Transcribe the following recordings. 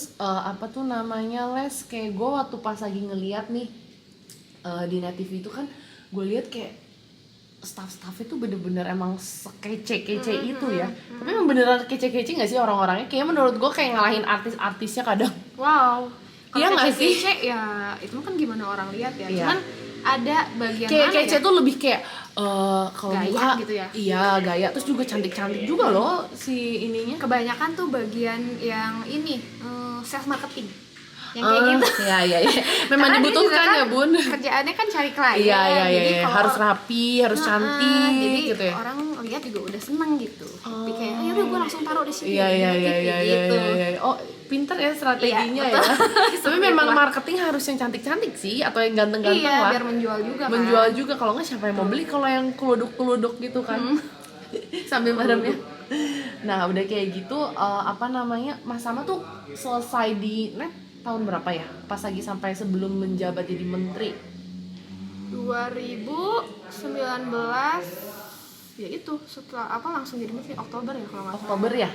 Terus apa tuh namanya les, kayak gue waktu pas lagi ngeliat nih di Net TV itu kan, gue lihat kayak staff itu bener-bener emang sekece-kece itu ya. Tapi emang beneran kece-kece nggak sih orang-orangnya? Kayak menurut gue kayak ngalahin artis-artisnya kadang. Wow. Kalau Iya nggak sih? kece-kece ya itu kan gimana orang lihat ya. Iya. Cuman ada bagian Kayak mana kece ya? tuh lebih kayak kalau Gaya muka gitu ya? Iya gaya, terus juga cantik-cantik juga loh si ininya. Kebanyakan tuh bagian yang ini sales marketing. Yang kayak gitu. Iya. Memang Karena dia juga dibutuhkan kan ya bun. kerjaannya kan cari klien. Iya. Jadi kalau Harus rapi, harus cantik jadi gitu ya. orang lihat juga udah seneng gitu. Tapi kayak ya udah gue langsung taruh di sini. Iya. Gitu. Oh, pinter ya strateginya Iya, ya. Tapi memang Itulah. marketing harus yang cantik-cantik sih, atau yang ganteng-ganteng Iya, lah. biar menjual juga kan. Menjual juga, kalau nggak siapa yang mau beli kalau yang keluduk-keluduk gitu kan. Sambil meremnya. Nah, udah kayak gitu apa namanya? Mas Sama tuh selesai di Net tahun berapa ya? Pas lagi sampai sebelum menjabat jadi menteri. 2019 ya itu setelah apa langsung jadi menteri Oktober ya kalau nggak salah. Oktober ya?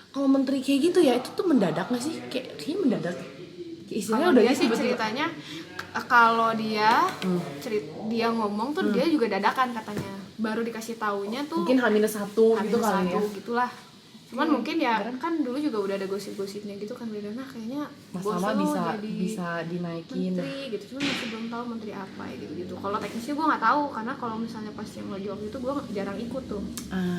Kalau menteri kayak gitu ya, itu tuh mendadak nggak sih? Kayaknya mendadak. Kayak istilahnya Kalau udah dia gitu sih tiba-tiba. ceritanya kalau dia dia ngomong tuh dia juga dadakan katanya. Baru dikasih taunya tuh Mungkin H-1 gitu kali ya. gitulah. Cuman mungkin ya kan dulu juga udah ada gosip-gosipnya gitu kan, beda nah kayaknya Mas bos Sama lu bisa jadi dinaikin. menteri gitu, cuman masih belum tahu menteri apa ya gitu. Kalau teknisnya gue nggak tahu karena kalau misalnya pas yang lagi waktu itu gue jarang ikut tuh.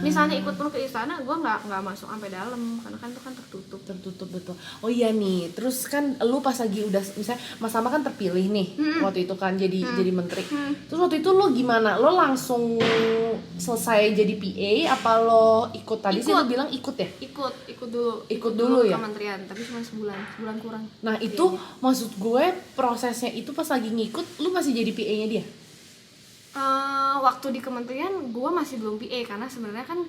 Misalnya ikut pun ke istana gue nggak masuk sampai dalam karena kan itu kan tertutup Betul. Oh iya nih, terus kan lu pas lagi udah misalnya Mas Sama kan terpilih nih waktu itu kan jadi menteri. Terus waktu itu lu gimana? Lo langsung selesai jadi PA apa lo ikut? Tadi sih lo bilang ikut ya? ikut dulu ya? kementerian tapi cuma sebulan kurang. Nah itu maksud gue prosesnya itu pas lagi ngikut lu masih jadi PA-nya dia? Waktu di kementerian gue masih belum PA karena sebenarnya kan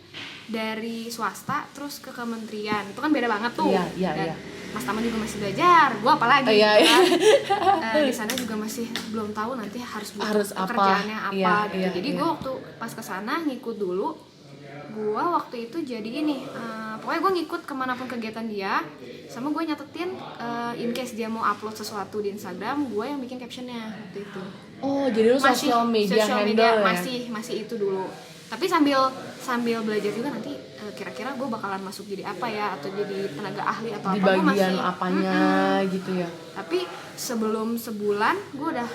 dari swasta terus ke kementerian itu kan beda banget tuh. Iya. Dan Mas Tama juga masih belajar, gue apalagi Iya. kan. Di sana juga masih belum tahu nanti harus pekerjaannya apa gitu. Iya, Jadi gue waktu pas kesana ngikut dulu. Gue waktu itu jadi ini pokoknya gue ngikut kemanapun kegiatan dia, sama gue nyatetin in case dia mau upload sesuatu di Instagram, gue yang bikin captionnya waktu itu. Oh jadi lu social media handle ya? Masih itu dulu. Tapi sambil belajar juga nanti kira-kira gue bakalan masuk jadi apa ya, atau jadi tenaga ahli atau di apa. Di bagian apanya gitu ya? Tapi sebelum sebulan gue udah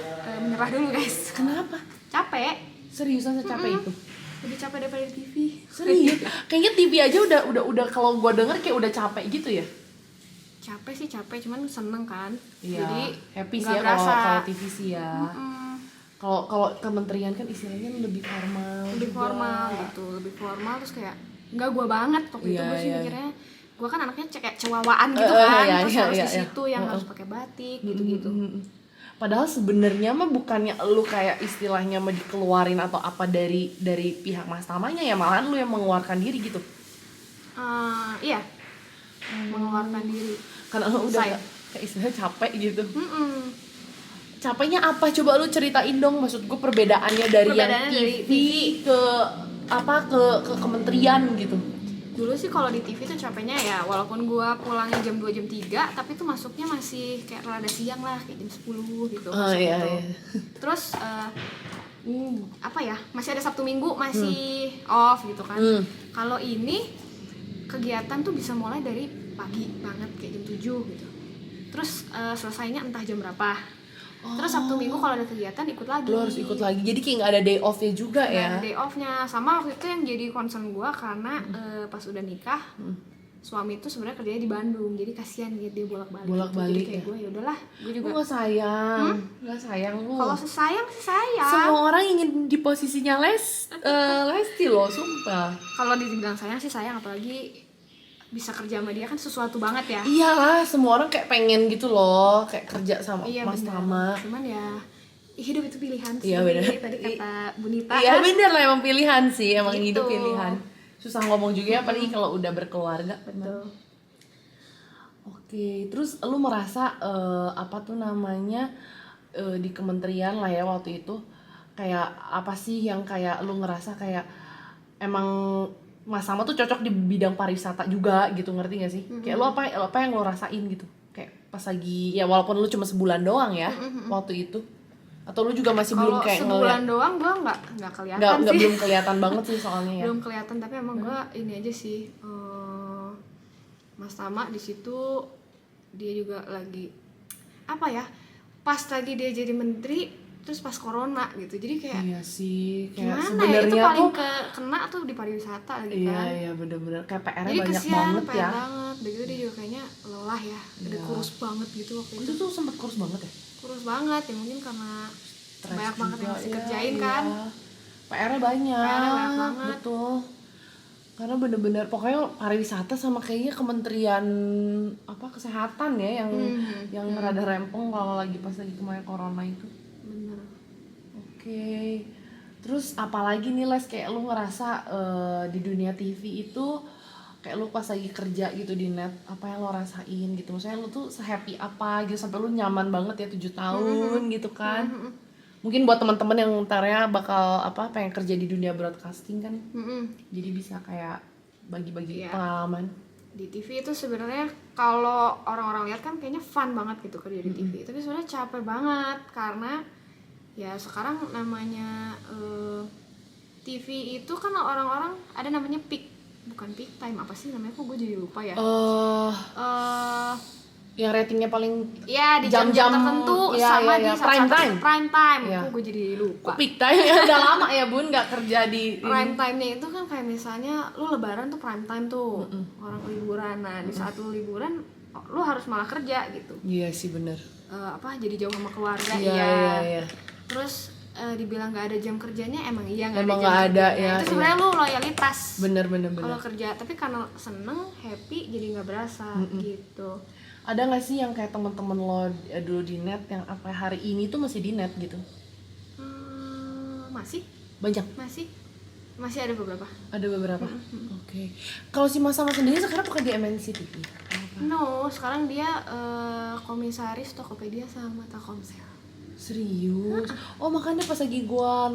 menyerah dulu guys. Kenapa? Capek. Seriusan secapek itu? Lebih capek daripada di TV. Serius? Kayaknya TV aja udah kalau gue denger kayak udah capek gitu ya? Capek, cuman seneng kan. Iya, Jadi happy sih nggak ya berasa. kalau TV sih ya. Kalau kementerian kan istilahnya lebih formal Gitu, lebih formal terus kayak nggak gue banget waktu itu. Gue sih mikirnya gue kan anaknya kayak cewawaan gitu kan, terus harus di situ yang harus pakai batik gitu. Padahal sebenarnya mah bukannya lu kayak istilahnya mau dikeluarin atau apa dari pihak Mas Tamanya ya, malahan lu yang mengeluarkan diri gitu. Iya, mengeluarkan diri Karena lu udah kayak istilahnya capek gitu. Capeknya apa? Coba lu ceritain dong, maksud gue perbedaannya dari yang TV ke kementerian gitu. Dulu sih kalau di TV tuh capeknya ya walaupun gue pulangnya jam 2 jam 3, tapi tuh masuknya masih kayak rada siang lah, kayak jam 10 gitu. Iya. Terus apa ya, masih ada Sabtu Minggu masih off gitu kan. Kalau ini kegiatan tuh bisa mulai dari pagi banget kayak jam 7 gitu. Terus selesainya entah jam berapa. Terus Sabtu Minggu kalau ada kegiatan ikut lagi. Lu harus ikut lagi. Jadi kayak nggak ada day off-nya juga ya. Ada day off-nya. Sama waktu itu yang jadi concern gue karena pas udah nikah suami itu sebenarnya kerjanya di Bandung. Jadi kasihan gitu dia bolak-balik. Jadi kayak gue ya udahlah, gue juga. Lu nggak sayang. Nggak sayang lu. Kalau sayang sih sayang. Semua orang ingin di posisinya Lesti loh, sumpah. Kalau dibilang sayang sih sayang, apalagi bisa kerja sama dia kan sesuatu banget ya. Iyalah, semua orang kayak pengen gitu loh, kayak kerja sama Mas Tama. Cuman ya hidup itu pilihan sih. Iya benar. Tadi kata Bunita. Iya benar lah, emang pilihan sih, emang gitu. hidup pilihan. Susah ngomong juga ya, apalagi kalau udah berkeluarga. Betul. Oke, terus lu merasa di kementerian lah ya waktu itu kayak apa sih yang kayak lu ngerasa kayak emang Mas Sama tuh cocok di bidang pariwisata juga gitu, ngerti gak sih? Kayak lo apa yang lo rasain gitu? Kayak pas lagi, ya walaupun lo cuma sebulan doang ya waktu itu. Atau lo juga masih belum kayak Kalau sebulan ngeliat? doang gue nggak kelihatan Nggak sih. belum kelihatan banget sih soalnya ya. Belum kelihatan, tapi emang gue ini aja sih, Mas Tama di situ dia juga lagi apa ya, pas lagi dia jadi menteri terus pas corona gitu, jadi kayak Iya sih, kayak gimana ya, itu sebenarnya paling tuh kena tuh di pariwisata lagi iya kan. iya bener-bener kayak PR-nya Jadi banyak kesian, banget PR ya. banget. Udah gitu dia juga kayaknya lelah ya, udah Iya. kurus banget gitu waktu itu. Itu tuh sempet kurus banget ya. Kurus banget ya, mungkin karena Stres banyak banget yang juga, harus iya, dikerjain iya. kan. PR-nya banyak. PR-nya banyak banget. Betul. Karena bener-bener pokoknya pariwisata sama kayaknya Kementerian Kesehatan ya yang rada rempong kalau lagi pas lagi kemarin corona itu. Bener. Oke. Terus apalagi nih Les, kayak lu ngerasa di dunia TV itu kayak lu pas lagi kerja gitu di net, apa yang lo rasain gitu? Maksudnya lu tuh se-happy apa gitu sampai lu nyaman banget ya 7 tahun gitu kan? Mungkin buat teman-teman yang ntarnya bakal pengen kerja di dunia broadcasting kan. Jadi bisa kayak bagi-bagi Iya. pengalaman. Di TV itu sebenarnya kalau orang-orang lihat kan kayaknya fun banget gitu kerja di TV, tapi sebenarnya capek banget karena ya sekarang namanya TV itu kan orang-orang ada namanya bukan peak time, apa sih namanya, kok gue jadi lupa ya. Yang ratingnya paling Ya di jam-jam tertentu iya, sama iya, di iya. salah satu prime time. Iya. Kok gue jadi lupa. peak time ya udah lama ya Bun nggak kerja di Prime time-nya itu kan kayak misalnya lu lebaran tuh prime time tuh, orang liburan. Nah di saat lu liburan lu harus malah kerja gitu. Iya sih bener. Jadi jauh sama keluarga. Iya. Terus dibilang nggak ada jam kerjanya, emang iya nggak ada Emang jam nggak ada, kerjanya. ya, Itu sebenarnya lu loyalitas bener. kalau kerja, tapi karena seneng happy jadi nggak berasa gitu. Ada nggak sih yang kayak teman-teman lo dulu di net yang apa hari ini tuh masih di net gitu? Masih Banyak. masih ada beberapa. Ada beberapa. Oke. Kalau si Mas Sama sendiri sekarang bukan di MNC TV? No, sekarang dia komisaris Tokopedia sama Telkomsel. Serius? Oh makanya pas lagi gua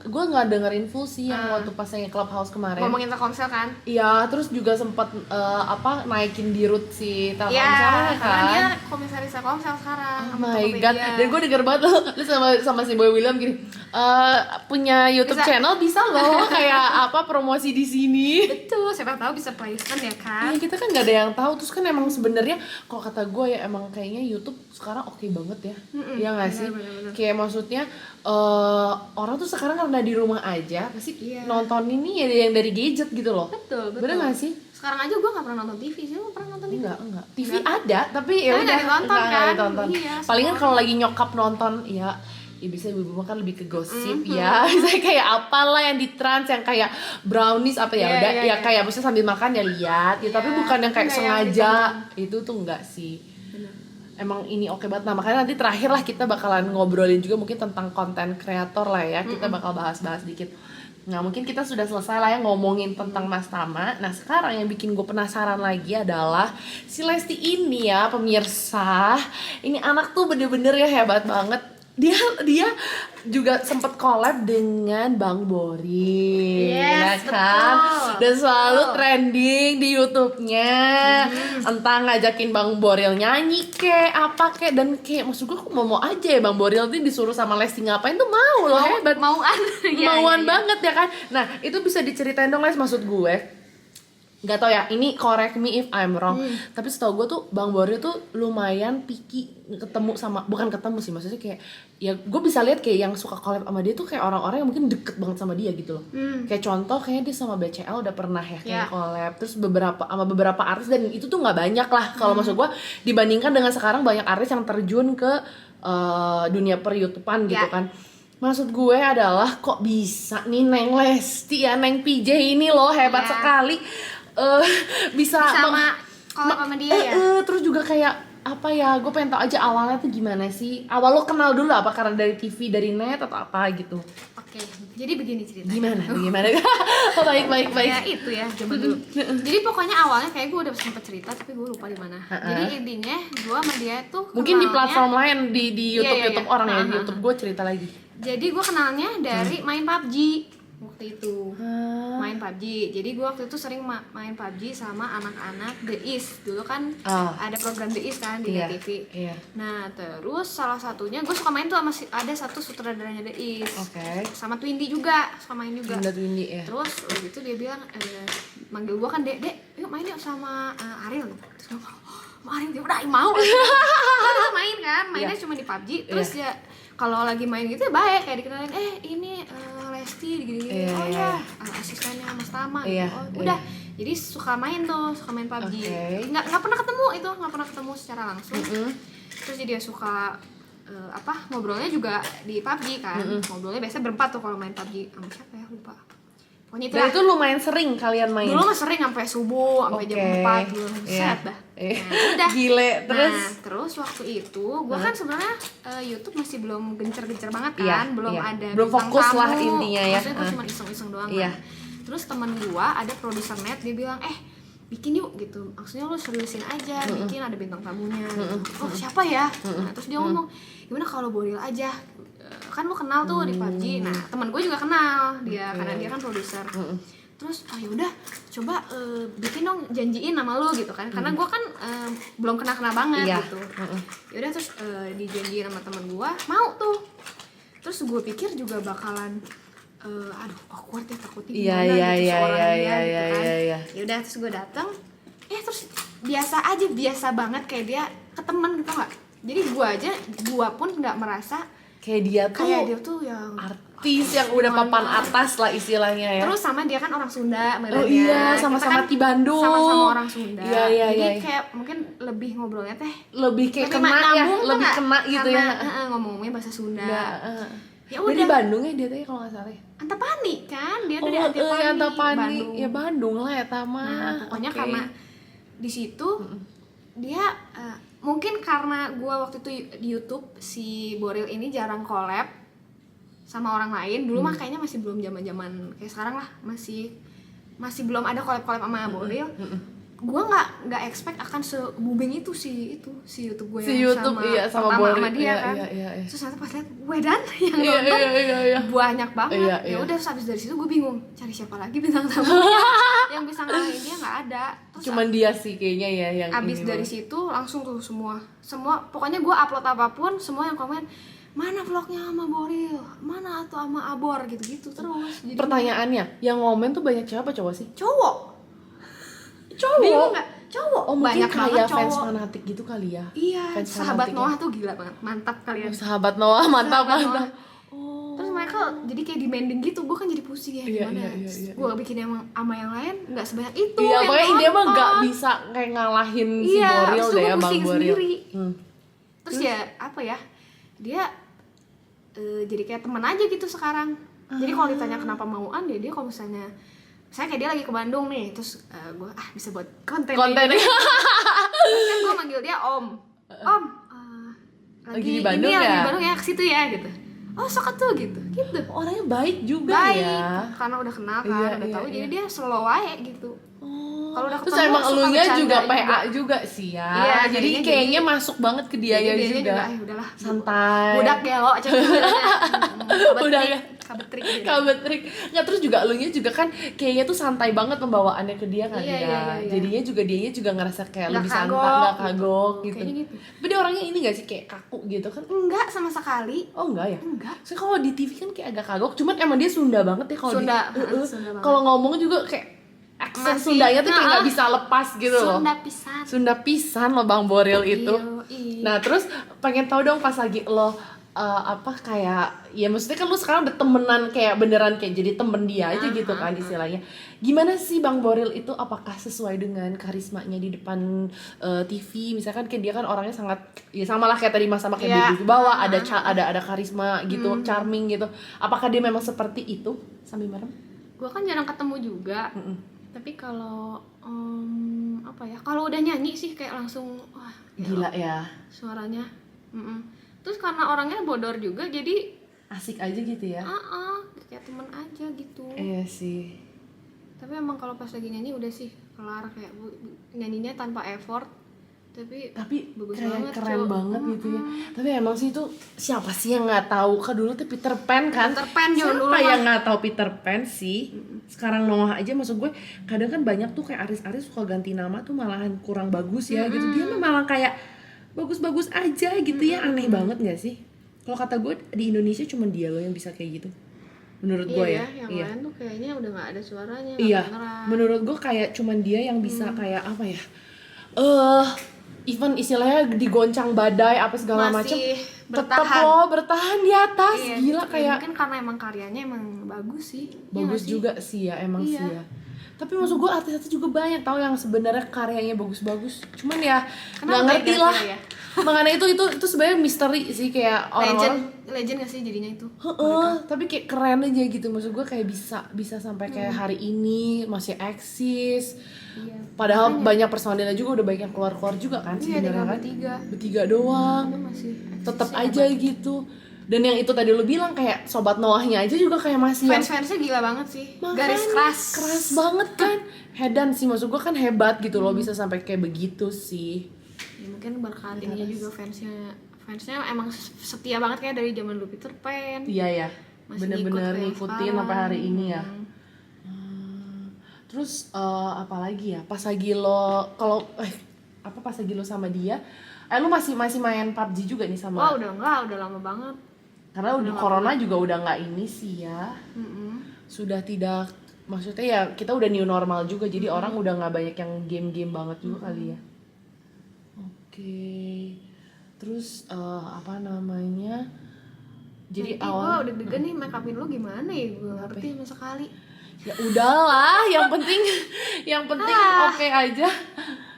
nggak dengerin full sih yang waktu pas yang Clubhouse kemarin. Ngomongin Telkomsel kan? Iya, terus juga sempat naikin di root si Telkomsel Iya, kan? karena dia komisaris Telkomsel sekarang Oh sama my Tokopedia. god, dan gue denger banget lu sama si Boy William gini, punya YouTube Bisa. channel bisa loh kayak promosi di sini. Betul, siapa tahu bisa placement ya kan? Iya kita kan nggak ada yang tahu, terus kan emang sebenarnya kalau kata gue ya emang kayaknya YouTube sekarang oke banget ya, iya nggak sih? bener. Kayak maksudnya orang tuh sekarang karena di rumah aja pasti Iya. nonton ini ya yang dari gadget gitu loh. Betul. Bener nggak sih? Sekarang aja gue nggak pernah nonton TV sih, lu pernah nonton TV? Enggak. TV ada, tapi ya Tapi udah nggak ditonton nggak kan? ditonton. Iya, Palingan semua. kalau lagi nyokap nonton ya bisa ibu-ibu kan lebih ke gosip ya. Misalnya kayak apalah yang di trans yang kayak brownies apa ya Iya, udah iya, ya iya. kayak maksudnya sambil makan ya lihat ya, tapi Iya, bukan yang kayak enggak yang sengaja itu tuh enggak sih. Emang ini oke banget. Nah makanya nanti terakhir lah kita bakalan ngobrolin juga mungkin tentang konten kreator lah ya. Kita bakal bahas-bahas dikit. Nah mungkin kita sudah selesai lah ya ngomongin tentang Mas Tama. Nah sekarang yang bikin gue penasaran lagi adalah si Lesti ini ya pemirsa. Ini anak tuh bener-bener ya hebat banget. Dia juga sempet collab dengan Bang Boring, Yes, ya kan? betul. Dan selalu trending di YouTube-nya. Entah ngajakin Bang Boril nyanyi apa dan kayak maksud gue kok mau aja ya Bang Boril tuh disuruh sama Lesti ngapain tuh mau loh, hebat. Mauan. Mauan banget ya kan. Nah, itu bisa diceritain dong Les, maksud gue. Gak tau ya, ini correct me if I'm wrong. Tapi setahu gue tuh Bang Boril tuh lumayan picky bukan ketemu sih, maksudnya kayak ya gue bisa lihat kayak yang suka collab sama dia tuh kayak orang-orang yang mungkin deket banget sama dia gitu loh. Kayak contoh kayaknya dia sama BCL udah pernah ya kayak collab, terus beberapa artis, dan itu tuh nggak banyak lah kalau maksud gue dibandingkan dengan sekarang banyak artis yang terjun ke dunia per YouTubean gitu kan. Maksud gue adalah kok bisa nih Neng Lesti ya, Neng PJ ini loh hebat sekali. Bisa sama dia ya. Terus juga kayak apa ya, gue pengen tau aja awalnya tuh gimana sih. Awal lo kenal dulu apa karena dari TV, dari net atau apa gitu? Oke, jadi begini ceritanya. Gimana? Oh, baik. Ya itu ya, coba dulu. Jadi pokoknya awalnya kayak gue udah sempet cerita tapi gue lupa di mana. Jadi intinya gue sama dia tuh Mungkin di kenalnya- platform lain di YouTube Iya. YouTube orang ya, di YouTube gue cerita lagi. Jadi gue kenalnya dari main PUBG waktu itu. Ah. Main PUBG. Jadi gue waktu itu sering main PUBG sama anak-anak The East. Dulu kan ada program The East kan di Net TV. Iya. Nah terus salah satunya gue suka main tuh sama ada satu sutradaranya The East. Oke. Sama Twindy juga, suka main juga. Twindy ya. Terus waktu itu dia bilang manggil gue kan, Dek, yuk main yuk sama Ariel. Terus gue Ariel, dia udah mau. Terus main kan, mainnya cuma di PUBG. Terus ya kalau lagi main gitu ya baik, kayak dikenalin, ini Lesti gini-gini. Oh iya, asistennya Mas Tama gitu. Udah. Jadi suka main PUBG. Nggak pernah ketemu secara langsung. Terus jadi dia suka ngobrolnya juga di PUBG kan. Ngobrolnya biasa berempat tuh kalau main PUBG. Sama siapa ya, lupa. Pokoknya Dan itu lumayan sering kalian main? Dulu mah sering sampai subuh, sampai jam 4 dulu. Set dah. Udah. Gile, terus? Nah, terus waktu itu gua kan sebenarnya YouTube masih belum gencer-gencer banget kan, belum ada belum bintang fokus tamu. lah intinya ya. Maksudnya gua cuma iseng-iseng doang kan. Terus teman gua ada produser net, dia bilang, bikin yuk gitu, maksudnya lu seriusin aja, bikin ada bintang tamunya gitu. Oh siapa ya? Nah, terus dia ngomong, gimana kalau Boril aja, kan lu kenal tuh di PUBG. Nah teman gue juga kenal dia, karena dia kan produser. Terus ya udah coba bikin dong, janjiin sama lu gitu kan, karena gue kan belum kenal banget gitu. Ya udah terus dijanjiin sama teman gue, mau tuh. Terus gue pikir juga bakalan aduh awkward ya, takutnya gimana gitu seorang dia gitu kan. Ya udah terus gue datang, terus biasa banget kayak dia ke teman gitu nggak. Jadi gue pun nggak merasa kayak dia tuh yang artis yang udah papan atas lah istilahnya ya. Terus sama dia kan orang Sunda, oh iya, sama-sama di Bandung, sama-sama orangUnda. Jadi kayak mungkin lebih ngobrolnya lebih kayak kena ya, lebih kena gitu ya. Ngomongnya bahasa Sunda. Ya udah di Bandung ya dia tuh kalau nggak salah ya. Antapani kan, dia dari Antapani. Bandung. Ya Bandung lah ya Tama. Nah, pokoknya karena di situ dia mungkin karena gue waktu itu di YouTube si Boril ini jarang collab sama orang lain. Dulu mah kayaknya masih belum zaman kayak sekarang lah, masih belum ada collab sama Boril. Gue nggak expect akan se-booming itu si YouTube gue yang sama dia kan. Terus nanti pas lihat Wedan yang nonton banyak banget. Ya udah terus habis dari situ gue bingung cari siapa lagi bintang tamunya yang bisa ngalahin dia, nggak ada. Terus cuman dia sih kayaknya ya yang abis dari situ langsung tuh semua pokoknya gue upload apapun semua yang komen, mana vlognya sama Boril, mana atau sama Abor gitu-gitu terus. Jadi pertanyaannya yang ngomen tuh banyak cewek apa cowok sih? Cowok. Bingung nggak? Cowok. Oh mungkin banyak kayak banget fans cowok. fanatik gitu kali ya. Iya, sahabat Noah tuh gila banget, mantap kalian. Sahabat Noah mantap. Terus mereka jadi kayak demanding gitu, gue kan jadi pusing ya gimana. Gue bikin yang sama yang lain nggak sebanyak itu. Iya, pokoknya dia mah nggak bisa kayak ngalahin si Boril deh ya, Bang Boril. Terus ya apa ya, dia jadi kayak teman aja gitu sekarang. Jadi kalau ditanya kenapa mauan dia kalau misalnya saya kayak dia lagi ke Bandung nih, terus gue bisa buat konten nih. Terus kan gue manggil dia Om, lagi di Bandung ini ya? Lagi di Bandung ya, ke situ ya gitu. Oh sok tuh gitu. Orangnya baik juga ya. Karena udah kenal kan, udah tahu, jadi dia slow aja gitu. Kalau udah terus emang elunya juga PA juga sih ya. Iya, jadi kayaknya masuk banget ke dia ya juga. Udahlah. Santai. Budak ya lo, udah ya. Kabetrik. Nggak, terus juga elunya juga kan kayaknya tuh santai banget pembawaannya ke dia kan ya. Jadinya dianya juga ngerasa kayak lebih santai, nggak kagok gitu. Tapi dia orangnya ini nggak sih kayak kaku gitu kan? Enggak sama sekali. Oh enggak ya? Enggak. Soalnya kalau di TV kan kayak agak kagok, cuman emang dia Sunda banget ya kalau Sunda. Kalau ngomong juga kayak aksen Sundanya tuh kayak nggak bisa lepas gitu loh. Sunda pisan loh Bang Boril itu. Nah terus pengen tahu dong pas lagi lo kayak ya maksudnya kan lu sekarang udah temenan kayak beneran kayak jadi temen dia aja gitu kan istilahnya. Gimana sih Bang Boril itu, apakah sesuai dengan karismanya di depan TV? Misalkan kayak dia kan orangnya sangat ya sama lah kayak tadi Mas sama kayak Baby Bawa, ada karisma gitu, charming gitu. Apakah dia memang seperti itu sambil merem? Gue kan jarang ketemu juga. Tapi kalau kalau udah nyanyi sih kayak langsung wah gila ya suaranya. Terus karena orangnya bodor juga jadi asik aja gitu ya. Kayak temen aja gitu. Iya sih. Tapi emang kalau pas lagi nyanyi udah sih kelar, kayak nyanyinya tanpa effort. tapi bagus kayak banget, keren Cuk. banget gitu ya. Tapi emang sih itu siapa sih yang nggak tahu? Kan dulu tuh Peter Pan kan. Peter Pan zaman dulu Siapa yang mah. nggak tahu Peter Pan sih? Sekarang Noah aja, maksud gue kadang kan banyak tuh kayak artis-artis suka ganti nama tuh malahan kurang bagus ya gitu. Dia mah malah kayak bagus-bagus aja gitu ya. Aneh banget nggak sih? Kalau kata gue di Indonesia cuma dia loh yang bisa kayak gitu. Menurut gue Iya, ya. yang lain tuh kayaknya udah nggak ada suaranya, nggak Iya, kedengeran. menurut gue kayak cuman dia yang bisa kayak apa ya? Even istilahnya digoncang badai apa segala macam, Masih tetap bertahan. loh bertahan di atas. Iya, Gila ya kayak mungkin karena emang karyanya emang bagus sih. Iya nggak bagus sih? juga sih ya, emang Iya. sih ya. Tapi maksud gue artis-artis juga banyak tahu yang sebenarnya karyanya bagus-bagus. Cuman ya nggak Kenapa ngerti beda lah. ya? Makanya itu sebenarnya misteri sih kayak orang-orang. Legend nggak sih jadinya itu? Tapi kayak keren aja gitu, maksud gue kayak bisa sampai kayak hari ini masih eksis. Iya. Padahal banyak personilnya juga udah banyak yang keluar juga kan Iya, sebenarnya tinggal kan. bertiga. Bertiga doang. Itu masih eksis Tetap sih, aja hebat. gitu. Dan yang itu tadi lu bilang kayak sobat Noahnya aja juga kayak masih yang Fans-fansnya gila banget sih. makanya Garis keras. keras banget kan. Hedan sih, maksud gue kan hebat gitu loh bisa sampai kayak begitu sih. Ya, mungkin berkat ininya juga fansnya emang setia banget kayak dari zaman dulu Peter Pan. Iya ya. Masih Bener-bener ngikut kayak ngikutin sekarang. sampai hari ini ya. Terus apa lagi ya? Pas lagi lo pas lagi lo sama dia, lu masih main PUBG juga nih sama? Wah, udah enggak, udah lama banget. Karena udah corona juga udah nggak ini sih ya. Sudah tidak, maksudnya ya kita udah new normal juga, jadi orang udah nggak banyak yang game-game banget juga kali ya. Oke. Terus apa namanya? Jadi Nanti gue udah deg-degan nih make upin lo gimana ya, gue ngerti sama sekali. Ya udahlah, yang penting oke aja.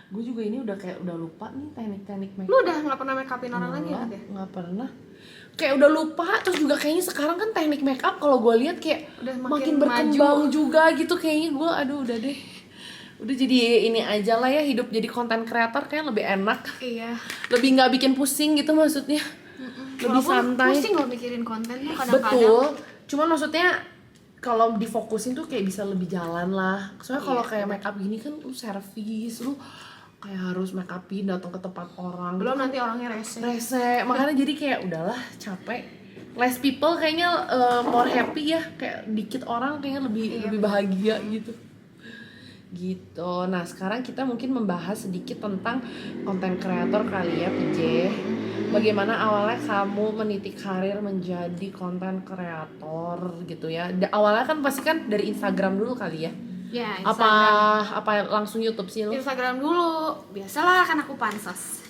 Gue juga ini udah lupa nih teknik-teknik make up. Lu udah nggak pernah make upin orang lagi ya? Nggak pernah. Kayak udah lupa, terus juga kayaknya sekarang kan teknik make up kalau gue lihat kayak Udah makin makin berkembang maju. juga gitu kayaknya. Gue aduh udah deh. Udah jadi ini aja lah ya, hidup jadi konten kreator kayak lebih enak. Iya. Lebih nggak bikin pusing gitu maksudnya. Lebih Walaupun santai. pusing lo mikirin konten tuh kadang-kadang. Betul. Cuman maksudnya kalau difokusin tuh kayak bisa lebih jalan lah. Soalnya kalau Iya, kayak make up gini kan lu servis, lu kayak harus make upin datang ke tempat orang. Belum nanti orangnya rese. Makanya jadi kayak udahlah capek. Less people kayaknya more happy ya, kayak dikit orang kayaknya lebih bahagia gitu. Nah sekarang kita mungkin membahas sedikit tentang konten kreator kali ya PJ. Bagaimana awalnya kamu meniti karir menjadi konten kreator gitu ya? Awalnya kan pasti kan dari Instagram dulu kali ya? Ya, Apa langsung YouTube sih lo? Instagram dulu. Biasalah kan aku pansos.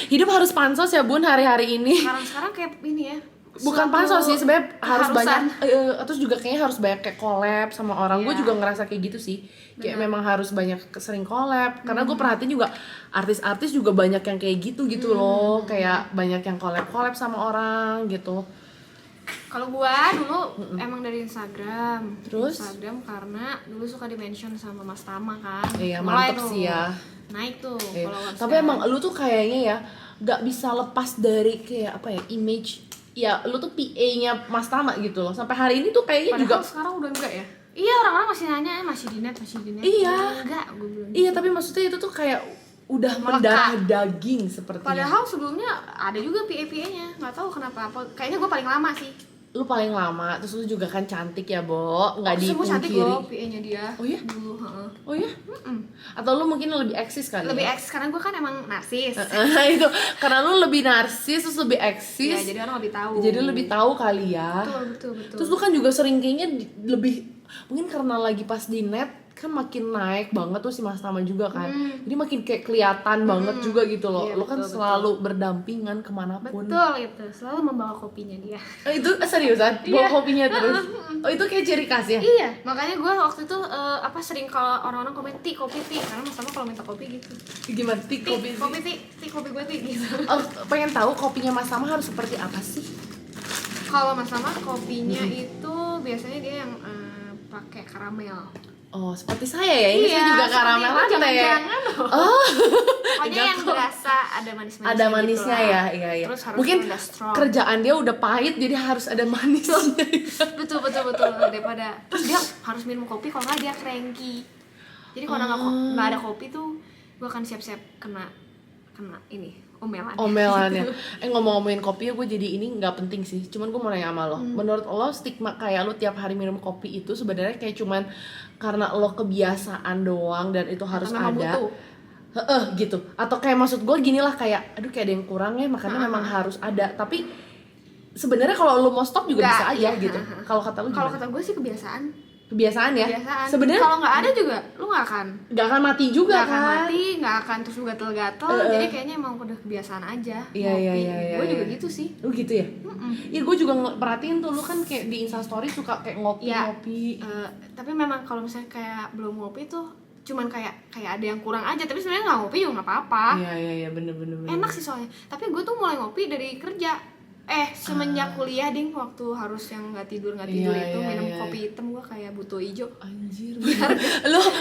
Hidup harus pansos ya Bun hari-hari ini. Sekarang kayak ini ya. Bukan suatu pansos sih sebenarnya harus keharusan. banyak terus juga kayaknya harus banyak kayak collab sama orang. Gue Iya. juga ngerasa kayak gitu sih. Kayak memang harus banyak sering collab karena gue perhatiin juga artis-artis juga banyak yang kayak gitu loh, kayak banyak yang collab sama orang gitu. Kalau gua dulu emang dari Instagram. Terus? Instagram karena dulu suka di-mention sama Mas Tama kan. Iya, Mulai mantep tuh. sih ya. Naik tuh Iya. followersnya. Tapi emang lu tuh kayaknya ya gak bisa lepas dari kayak apa ya, image ya lu tuh PA-nya Mas Tama gitu loh. Sampai hari ini tuh kayaknya Padahal juga sekarang udah enggak ya? Iya, orang-orang masih nanya masih di net. Iya. Enggak, gue bilang. iya, tapi maksudnya itu tuh kayak udah Melekat. mendarah daging sepertinya. Padahal sebelumnya ada juga PA-nya, nggak tahu kenapa. Kayaknya gue paling lama sih. Lu paling lama, terus lu juga kan cantik ya, Bo, nggak Semua cantik dipungkiri. loh PA-nya dia. Oh iya? Dulu, heeh. Oh ya? Atau lu mungkin lebih eksis kali Lebih ya? eksis karena gue kan emang narsis. Itu karena lu lebih narsis terus lebih Ya, eksis. jadi orang lebih tahu. Jadi lebih tahu kali ya. Betul. Terus lu kan juga sering kayaknya lebih, mungkin karena lagi pas di net kan makin naik banget tuh si Mas Tama juga kan. Jadi makin kayak kelihatan banget juga gitu loh. Iya, Lu kan betul. selalu berdampingan kemanapun. Betul itu, selalu membawa kopinya dia. Itu seriusan? Bawa Iya. kopinya terus? Oh itu kayak ciri khas ya? Iya, makanya gue waktu itu sering kalau orang-orang komen kopi karena Mas Tama kalau minta kopi gitu. Gimana? Tik kopi? Kopi gue gitu. Oh, pengen tahu kopinya Mas Tama harus seperti apa sih? Kalau Mas Tama kopinya itu biasanya dia yang pakai karamel. Oh, seperti saya ya, ini saya juga seperti karamel itu, latte. jangan-jangan loh. Oh, Pokoknya yang enggak kok. berasa ada manis-manisnya. Ada manisnya gitu ya, lah. iya. Terus harus Mungkin rendah strong. kerjaan dia udah pahit, jadi harus ada manisnya. betul daripada terus dia harus minum kopi kalau nggak dia cranky. Jadi kalau nggak ada kopi tuh gue akan siap-siap kena kena ini omelan. Omelannya. Ngomong-ngomongin kopi ya, gue jadi ini nggak penting sih. Cuman gue mau nanya sama lo. Menurut lo stigma kayak lo tiap hari minum kopi itu sebenarnya kayak cuman karena lo kebiasaan doang dan itu harus Memang ada. butuh. Gitu. Atau kayak maksud gue gini lah kayak aduh kayak ada yang kurang ya makanya memang harus ada. Tapi sebenarnya kalau lo mau stop juga bisa aja gitu. Kalau kata lo Kalau gimana? kata gue sih kebiasaan Kebiasaan ya. kebiasaan. Sebenarnya Kalau nggak ada juga lu nggak akan mati juga nggak akan kan. mati, nggak akan terus gatel-gatel. Jadi kayaknya emang udah kebiasaan aja. Iya, ngopi. iya, iya, iya, Gue juga iya. gitu sih. Lu gitu ya? Iya, gue juga perhatiin tuh lu kan kayak di Instastory suka kayak ngopi-ngopi. Tapi memang kalau misalnya kayak belum ngopi tuh cuman kayak ada yang kurang aja, tapi sebenarnya nggak ngopi juga nggak apa-apa. Iya, bener. Enak sih soalnya. Tapi gue tuh mulai ngopi dari kerja. Semenjak kuliah ding, waktu harus yang nggak tidur Iya, itu iya, minum iya. kopi hitam, gue kayak butuh hijau. Anjir, lu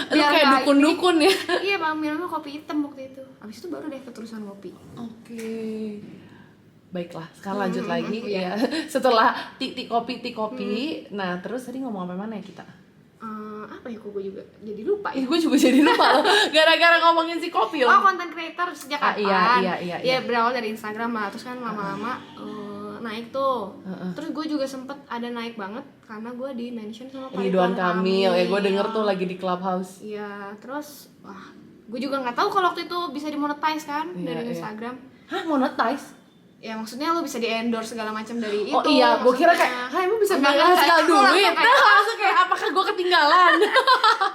biar kayak nggak dukun-dukun ya. Iya bang, minumnya kopi hitam waktu itu. Abis itu baru deh keterusan ngopi. Oke. Baiklah, sekarang lanjut lagi iya. ya. Setelah tik kopi. Nah, terus tadi ngomong apa mana ya kita? Apa ya, kok gue juga jadi lupa ya. Gue juga jadi lupa loh. Gara-gara ngomongin si kopi loh. Oh, content creator sejak kapan? Iya. Ya berawal dari Instagram lah, terus kan lama-lama naik tuh. Terus gue juga sempet ada naik banget karena gue di mention sama Ridwan Kamil. Ya gue denger tuh lagi di Clubhouse. Iya, terus wah, gue juga nggak tahu kalau waktu itu bisa dimonetize kan dari Instagram. Hah, monetize? Ya maksudnya lo bisa di endorse segala macam dari itu. Oh iya, gue kira kayak, hai emang bisa menghasilkan duit. Langsung kayak, apakah gue ketinggalan?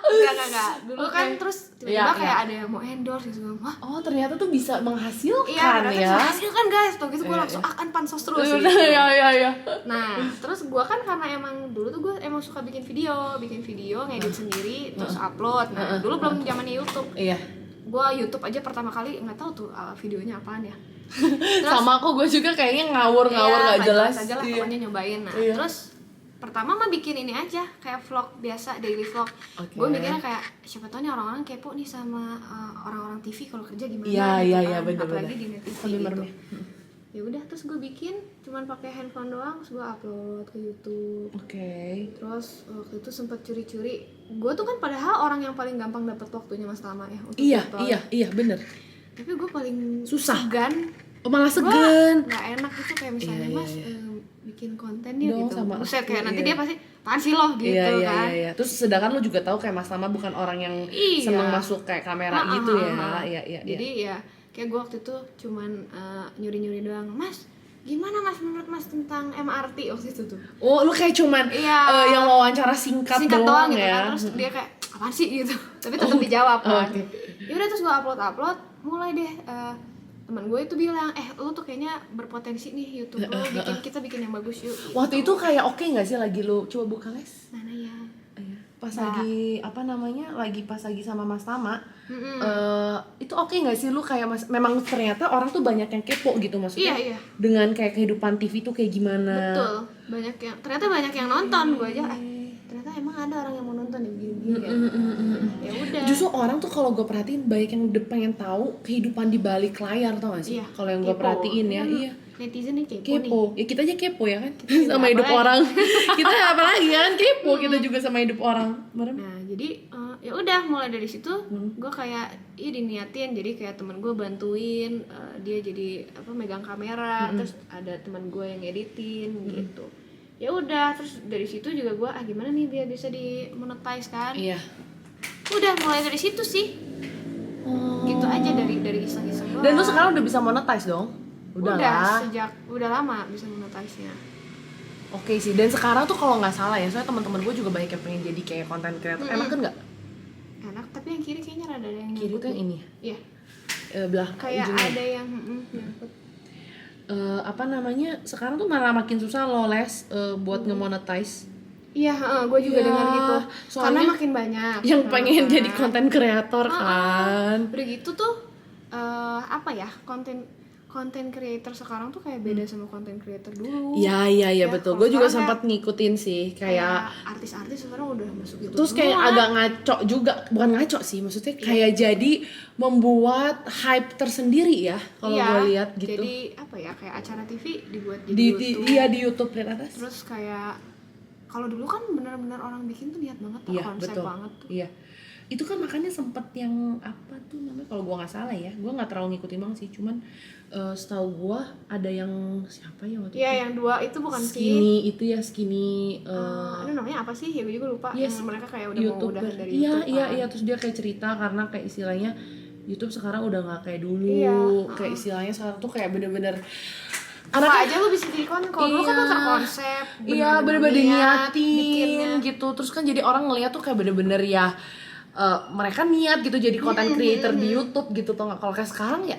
Enggak. Dulu kan terus tiba-tiba kayak ada yang mau endorse gitu. Wah, Oh ternyata tuh bisa menghasilkan iya, ya? bisa hasilkan guys. Tuh gitu gue langsung akan pansos terus gitu. Iya. Nah, terus gue kan karena emang dulu tuh gue emang suka bikin video, ngedit sendiri, terus upload. Nah, dulu belum zamannya YouTube. Iya. Gue YouTube aja pertama kali nggak tahu tuh videonya apaan ya. Sama aku, gue juga kayaknya ngawur nggak jelas. aja lah, pokoknya nyobain. Nah, terus pertama mah bikin ini aja kayak vlog biasa, daily vlog. Oke. Gue mikirnya kayak siapa tahu nih orang-orang kepo nih sama orang-orang TV kalau kerja gimana. Iya, kan. bener. Apalagi di net TV Sambil gitu. merem. Ya udah, terus gue bikin cuman pakai handphone doang, terus gue upload ke YouTube. Oke. Terus waktu itu sempet curi-curi. Gue tuh kan padahal orang yang paling gampang dapat waktunya Mas Tama ya untuk foto. Iya bener. Tapi gue paling Susah. segan. Oh, malah segan. Nggak enak gitu kayak misalnya Iya, Mas bikin konten ya Dong, gitu. sama Buset, aku, kayak nanti iya. dia pasti apaan sih lo gitu kan. Iya. Terus sedangkan lu juga tahu kayak Mas Tama bukan orang yang Iya. seneng masuk kayak kamera gitu ya. Iya. Jadi ya kayak gue waktu itu cuman nyuri-nyuri doang. Mas, gimana Mas menurut Mas tentang MRT waktu itu tuh? Oh, lu kayak cuman Iya. yang wawancara singkat doang gitu ya. kan. Terus dia kayak apaan sih gitu. Tapi tetap dijawab kan. Oke. Ya udah, terus gue upload, mulai deh teman gue itu bilang, lu tuh kayaknya berpotensi nih YouTube lu, kita bikin yang bagus yuk. Waktu itu kayak oke nggak sih lagi lu coba buka les? Mana ya? Pas lagi pas lagi sama Mas Tama, itu oke nggak sih lu kayak memang ternyata orang tuh banyak yang kepo gitu maksudnya. Iya. Dengan kayak kehidupan TV tuh kayak gimana? Betul, ternyata banyak yang nonton. Gue aja ternyata emang ada orang yang mau nonton ya begini ya udah. Justru orang tuh kalau gue perhatiin banyak yang udah pengen tahu kehidupan di balik layar, tau gak sih? Iya, Kalau yang gue kepo. perhatiin ya, Kan iya. netizen nih kepo nih. Ya kita aja kepo ya kan sama Apalagi. hidup orang. Kita apalagi kan kepo kita juga sama hidup orang. Bareng. Nah jadi ya udah, mulai dari situ gue kayak diniatin, jadi kayak temen gue bantuin dia jadi megang kamera, terus ada teman gue yang editin gitu. Ya udah, terus dari situ juga gue gimana nih biar bisa dimonetize kan. Iya. Udah mulai dari situ sih. Gitu aja, dari iseng-iseng doang. Dan lu sekarang udah bisa monetize dong? Udah lah. Udah lama bisa monetize-nya. Oke sih, dan sekarang tuh kalau nggak salah ya, soalnya teman-teman gue juga banyak yang pengen jadi kayak content creator. Enak kan nggak? Enak, tapi yang kiri kayaknya rada ada yang Kiri tuh yang ini Iya, belah kayak ujungnya. ada yang nyangkut. Sekarang tuh malah makin susah lo les buat nge-monetize. Iya, gue juga Iya, dengar gitu. soalnya Karena makin banyak yang pengen jadi content creator kan. Udah gitu tuh konten creator sekarang tuh kayak beda sama konten creator dulu. Iya betul. kalau Gue juga sekarang sempat ngikutin sih kayak artis-artis sekarang udah masuk YouTube. terus kayak semua. agak ngaco juga, bukan ngaco sih, maksudnya kayak jadi membuat hype tersendiri ya kalau gue lihat gitu. Jadi kayak acara TV dibuat jadi Di YouTube. iya di YouTube lihat atas. Terus kayak kalau dulu kan benar-benar orang bikin tuh niat banget, Iya, konsep betul. banget tuh. Iya. Itu kan makanya sempet yang apa tuh namanya, kalau gue nggak salah ya, gue nggak terlalu ngikutin banget sih, cuman setahu gue ada yang siapa ya waktu Iya, itu yang 2 itu bukan sih. skinny itu ya, skinny Itu namanya apa sih? Ya gue juga lupa. yes, Yang mereka kayak udah mau YouTuber. udahan dari Iya, YouTube. iya, kan. iya, terus dia kayak cerita karena kayak istilahnya YouTube sekarang udah nggak kayak dulu. Iya, kayak istilahnya sekarang tuh kayak bener-bener Apa aja lu bisa jadi konten. Kalau dulu kan Iya. tuh terkonsep. iya bener-bener niat niatin bikinnya. gitu, terus kan jadi orang ngeliat tuh kayak bener-bener ya mereka niat gitu jadi content creator di YouTube gitu tuh nggak. Kalau kayak sekarang ya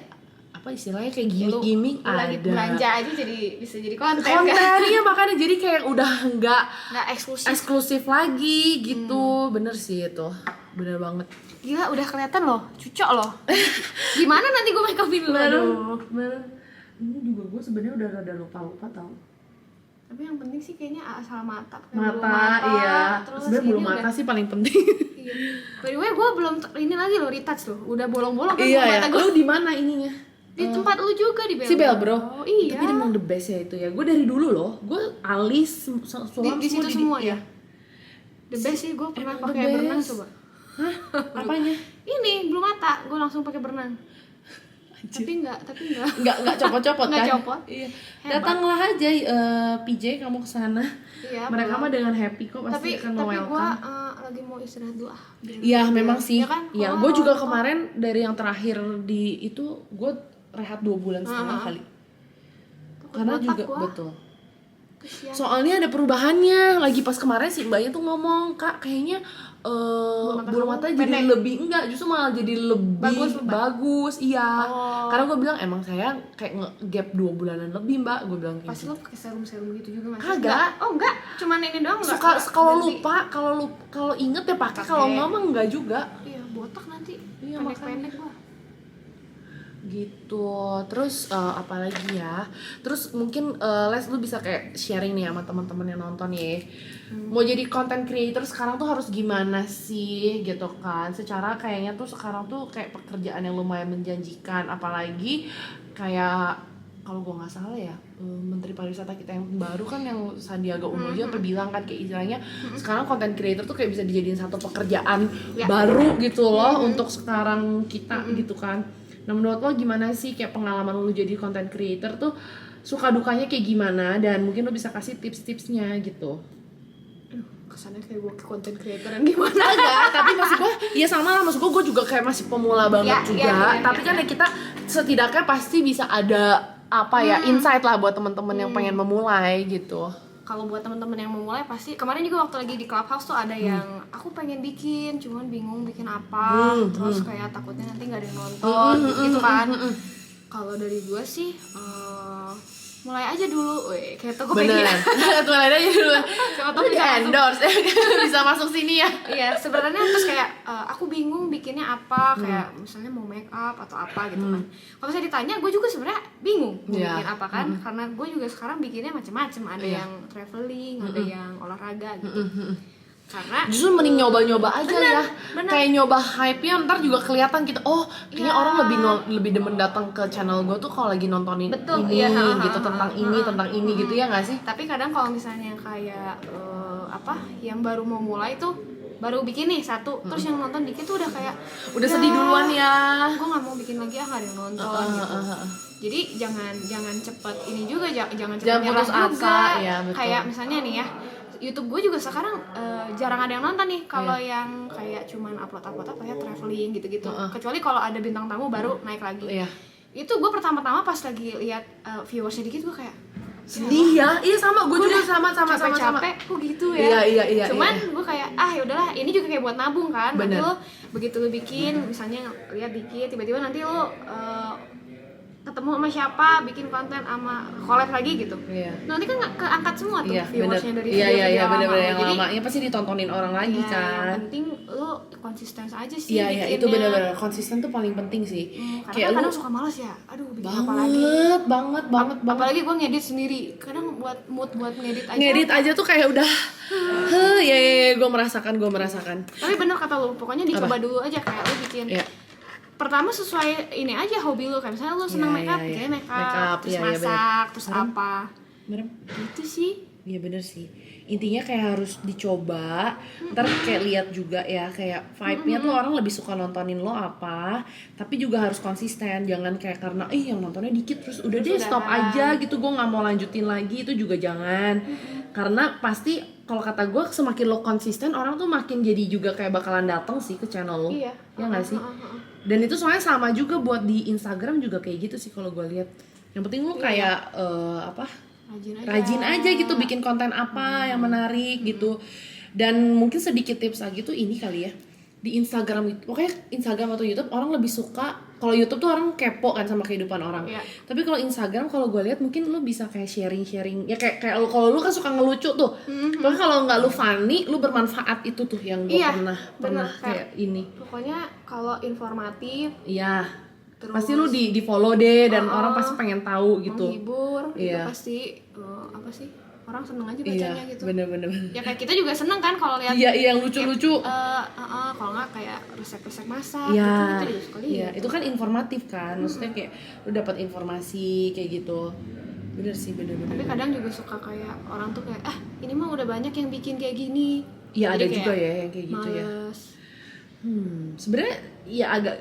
apa istilahnya kayak gimmick Lu lagi ada belanja aja jadi bisa jadi konten konten kan? ya, makanya jadi kayak udah nggak Nggak eksklusif. eksklusif lagi gitu. Bener sih itu, bener banget. Gila udah kelihatan loh, cucok loh. Gimana nanti gue make upin dulu? Aduh. Bener. Ini juga gue sebenarnya udah rada lupa tau. Tapi yang penting sih kayaknya asal mata. Kayak Mata, bulu mata, iya. Terus Sebenarnya bulu ini mata udah, sih paling penting. iya. By the way gue belum ini lagi loh retouch loh. Udah bolong-bolong kan Iya bulu ya. mata gue. Lu di mana ininya? Di tempat lu juga di Bel. Si Bel bro. Oh, iya. Tapi emang the best ya itu ya. Gue dari dulu loh. Gue alis, sulam Di situ semua ya. Iya. The best sih gue pernah Emang the pakai berenang best. coba. Hah? Apanya? Ini bulu mata, gue langsung pakai berenang. Tapi enggak. Nggak copot-copot Nggak kan? copot. Iya. Hebat. Datanglah aja PJ kamu kesana. Iya. Mereka mah dengan happy kok tapi pasti akan gue welcome. lagi mau istirahat dulu biar Iya biar- memang sih. ya kan? Iya, Kalau gue juga nonton- kemarin dari yang terakhir di itu gue rehat 2 bulan setengah kali. Karena botak juga gua. betul. Kesian. Soalnya ada perubahannya. Lagi pas kemarin si mbaknya tuh ngomong, "Kak, kayaknya mata bulu kamu mata jadi pendek." lebih enggak, justru malah jadi lebih Bagus, Mbak. bagus." Iya. Oh. Karena gue bilang emang saya kayak nge-gap 2 bulanan lebih, Mbak. Gue bilang kayak Pasti gitu. lo pakai serum-serum gitu juga masih? Kagak. Oh enggak, cuman ini doang enggak? Suka kalau Ganti. lupa, kalau inget ya pakai, kalau enggak mah enggak juga. Iya, botak nanti. Iya, Pendek-pendek gua. Gitu. Terus apalagi ya, terus mungkin Les lu bisa kayak sharing nih sama teman-teman yang nonton ya. Mau jadi content creator sekarang tuh harus gimana sih gitu kan. Secara kayaknya tuh sekarang tuh kayak pekerjaan yang lumayan menjanjikan, apalagi kayak kalau gue nggak salah ya, Menteri Pariwisata kita yang baru kan yang Sandiaga Uno aja sampai bilang kan kayak istilahnya sekarang content creator tuh kayak bisa dijadiin satu pekerjaan Ya. baru gitu loh untuk sekarang kita gitu kan. Nah menurut lo gimana sih kayak pengalaman lo jadi content creator tuh suka dukanya kayak gimana, dan mungkin lo bisa kasih tips-tipsnya gitu. Aduh, kesannya kayak gua content creator yang gimana? Enggak, tapi maksud gue ya sama lah, maksud gue juga kayak masih pemula banget Ya, juga. iya, Tapi kan ya kita setidaknya pasti bisa ada apa ya insight lah buat teman-teman yang pengen memulai gitu. Kalau buat teman-teman yang mau mulai pasti kemarin juga waktu lagi di Clubhouse tuh ada yang aku pengen bikin cuman bingung bikin apa, terus kayak takutnya nanti nggak ada yang nonton gitu kan. Kalau dari gue sih mulai aja dulu, kayak toko Bener. Mulai aja dulu. Siapa tahu Lu di bisa masuk. endorse ya, bisa masuk sini ya. Iya, sebenarnya terus kayak aku bingung bikinnya apa, kayak misalnya mau make up atau apa gitu kan. Kalau saya ditanya, gue juga sebenarnya bingung mau Iya. bikin apa kan, karena gue juga sekarang bikinnya macam-macam, ada Iya. yang traveling, ada yang olahraga gitu. Karena Justru mending nyoba-nyoba aja Bener, ya. bener. Kayak nyoba hype-nya ntar juga kelihatan gitu. Oh, kayaknya Iya. orang lebih demen datang ke channel gue tuh kalau lagi nontonin Betul, ini iya, gitu, tentang ini gitu ya nggak sih? tapi kadang kalau misalnya kayak yang baru mau mulai tuh baru bikin nih satu, terus yang nonton dikit tuh udah kayak Udah sedih duluan ya. gue nggak mau bikin lagi, nggak ada yang nonton gitu. Jadi jangan cepet ini juga, jangan cepet Jangan nyerah putus asa, juga. ya, betul. Kayak misalnya nih ya, YouTube gue juga sekarang jarang ada yang nonton nih kalau yang kayak cuman upload apa ya, traveling gitu-gitu. Kecuali kalau ada bintang tamu baru naik lagi. Iya. Itu gue pertama-tama pas lagi lihat viewersnya dikit gue kayak Sedih ya. Iya sama, gue juga sama. capek-capek kok gitu ya. Iya. Cuman gue kayak ya udahlah, ini juga kayak buat nabung kan. Bener. Nanti lo begitu lo bikin misalnya lihat dikit, tiba-tiba nanti lo ketemu sama siapa, bikin konten sama collab lagi gitu. Iya. Nanti kan keangkat semua tuh Iya, bener. viewersnya dari Iya, video-video bener lama. yang Jadi lama. Ya pasti ditontonin orang lagi ya, kan. yang penting lo konsisten aja sih Iya, bikinnya. itu benar-benar konsisten tuh paling penting sih. Karena Kayak kan kadang lu suka males ya. Aduh, bikin apa lagi? banget. Apalagi gue ngedit sendiri. Kadang buat mood buat ngedit aja. Ngedit aja tuh kayak udah ya gue merasakan. Tapi bener kata lu, pokoknya dicoba dulu aja kayak lu bikin. Iya. Pertama sesuai ini aja hobi lu, kayak misalnya lu seneng Iya, make up, bikinnya bikinnya make make up, up, terus iya, iya, masak, terus apa. Bener. Gitu sih. Iya bener sih. Intinya kayak harus dicoba. Ntar kayak lihat juga ya, kayak vibe-nya tuh orang lebih suka nontonin lo apa. Tapi juga harus konsisten. Jangan kayak karena yang nontonnya dikit terus udah deh Terus stop udahan. aja gitu. Gue nggak mau lanjutin lagi, itu juga jangan. Karena pasti kalau kata gue semakin lo konsisten, orang tuh makin jadi juga kayak bakalan dateng sih ke channel lo. Iya. Ya nggak sih? Dan itu soalnya sama juga buat di Instagram juga kayak gitu sih kalau gue lihat. Yang penting lo kayak rajin aja gitu bikin konten apa yang menarik gitu. Dan mungkin sedikit tips lagi tuh ini kali ya, di Instagram itu pokoknya Instagram atau YouTube orang lebih suka, kalau YouTube tuh orang kepo kan sama kehidupan orang. Iya. Tapi kalau Instagram kalau gue lihat mungkin lu bisa kayak sharing ya kayak kalau lu kan suka ngelucu tuh. Pokoknya kalau nggak lu funny lu bermanfaat, itu tuh yang gue Iya, pernah bener, kayak ini. Pokoknya kalau informatif, Iya. terus Pasti lu di follow deh dan orang pasti pengen tahu gitu. menghibur, Iya. itu pasti apa sih, orang seneng aja Iya, bacanya gitu. bener. Ya kayak kita juga seneng kan kalau lihat Iya, yang lucu-lucu. kalau nggak kayak resep-resep masak Iya, gitu, kita juga suka lihat. iya, itu kan informatif kan, maksudnya kayak lu dapat informasi kayak gitu, bener sih, bener. Tapi kadang juga suka kayak orang tuh kayak ini mah udah banyak yang bikin kayak gini. Iya, Jadi ada kayak juga ya yang kayak gitu ya. males. Sebenarnya ya agak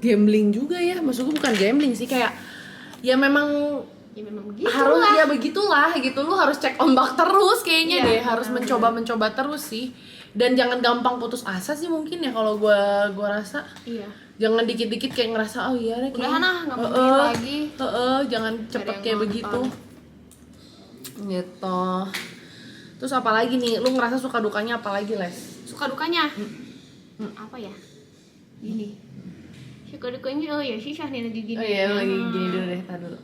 gambling juga ya, maksud gue bukan gambling sih, kayak ya memang Ya memang begitu harus lah. ya begitulah gitu, lu harus cek ombak terus kayaknya Iya, deh, harus mencoba terus sih, dan jangan gampang putus asa sih mungkin ya kalau gua rasa. Iya. Jangan dikit-dikit kayak ngerasa oh iya deh Udahan kayaknya nggak mungkin lagi. Jangan cepet yang kayak nonton. begitu gitu. Terus apa lagi nih, lu ngerasa suka dukanya apa lagi, Les? Suka dukanya apa ya, gini, suka dukanya ya susah nih lagi gini. Oh iya, lagi gini dulu deh, tar dulu.